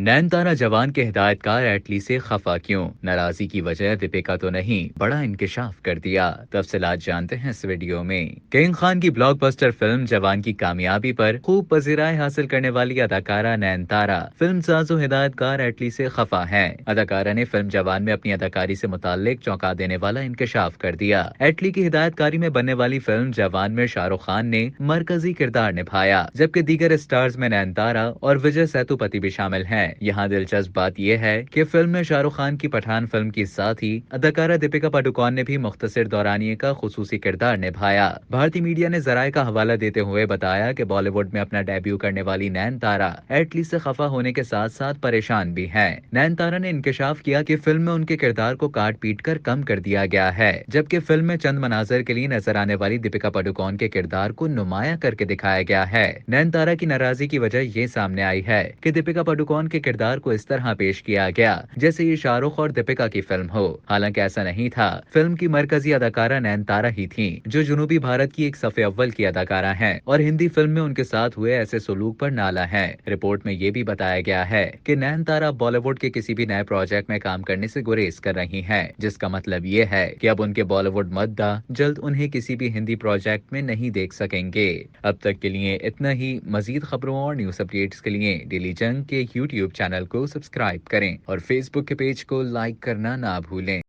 नैनतारा जवान के हिदायतकार एटली से खफा क्यों? नाराजगी की वजह दीपिका तो नहीं, बड़ा इंकशाफ कर दिया। तफसीलात जानते हैं इस वीडियो में। किंग खान की ब्लॉकबस्टर फिल्म जवान की कामयाबी पर खूब पजीराई हासिल करने वाली अदाकारा नैनतारा फिल्म साजो हिदायतकार एटली से खफा है। अदाकारा ने फिल्म जवान में अपनी अदाकारी से मुताल्लिक चौंका देने वाला इंकशाफ कर दिया। एटली की हिदायतकारी में बनने वाली फिल्म जवान में शाहरुख खान ने मरकजी किरदार निभाया, जबकि दीगर स्टार्स में नैनतारा और विजय सेतुपति भी शामिल हैं। यहाँ दिलचस्प बात यह है कि फिल्म में शाहरुख खान की पठान फिल्म के साथ ही अदाकारा दीपिका पादुकोण ने भी मुख्तसर दौरानिये का खुसूसी किरदार निभाया। भारतीय मीडिया ने जराये का हवाला देते हुए बताया कि बॉलीवुड में अपना डेब्यू करने वाली नैनतारा एटली से खफा होने के साथ साथ परेशान भी हैं। नैनतारा ने इंकशाफ किया कि फिल्म में उनके किरदार को काट पीट कर कम कर दिया गया है, जबकि फिल्म में चंद मनाजर के लिए नजर आने वाली दीपिका पादुकोण के किरदार को नुमाया करके दिखाया गया है। नैनतारा की नाराजगी की वजह ये सामने आई है कि दीपिका पादुकोण के किरदार को इस तरह पेश किया गया जैसे ये शाहरुख और दीपिका की फिल्म हो। हालांकि ऐसा नहीं था। फिल्म की मरकजी अदाकारा नैनतारा ही थी, जो जनूबी भारत की एक सफ़े अव्वल की अदाकारा हैं और हिंदी फिल्म में उनके साथ हुए ऐसे सलूक पर नाला है। रिपोर्ट में ये भी बताया गया है कि नैनतारा बॉलीवुड के किसी भी नए प्रोजेक्ट में काम करने से गुरेज कर रही हैं, जिसका मतलब ये है कि अब उनके बॉलीवुड मद्दा जल्द उन्हें किसी भी हिंदी प्रोजेक्ट में नहीं देख सकेंगे। अब तक के लिए इतना ही। मजीद खबरों और न्यूज अपडेट्स के लिए डेली जंग के यूट्यूब चैनल को सब्सक्राइब करें और फेसबुक के पेज को लाइक करना ना भूलें।